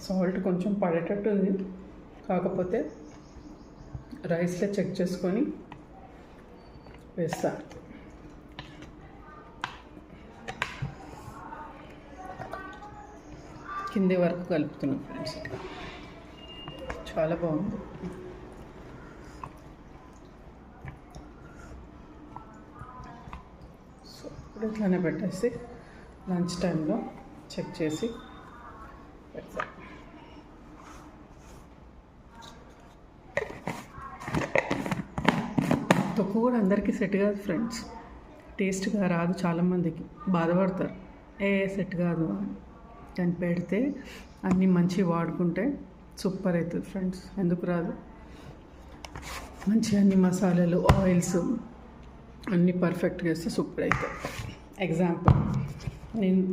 Salt కొంచెం పడేటట్టు ఉంది, కాకపోతే రైస్లో చెక్ చేసుకొని వేస్తా. కింది వరకు కలుపుతున్నాను ఫ్రెండ్స్. చాలా బాగుంది. సో ఇప్పుడు ఇట్లానే పెట్టేసి లంచ్ టైంలో చెక్ చేసి పెడతాను. తొక్కు కూడా అందరికీ సెట్ కాదు ఫ్రెండ్స్, టేస్ట్గా రాదు. చాలామందికి బాధపడతారు, సెట్ కాదు అని. దాన్ని పెడితే అన్నీ మంచిగా వాడుకుంటే సూపర్ అవుతుంది ఫ్రెండ్స్. ఎందుకు రాదు? మంచిగా అన్ని మసాలాలు, ఆయిల్స్ అన్నీ పర్ఫెక్ట్గా వేస్తే సూపర్ అవుతుంది. ఎగ్జాంపుల్, నేను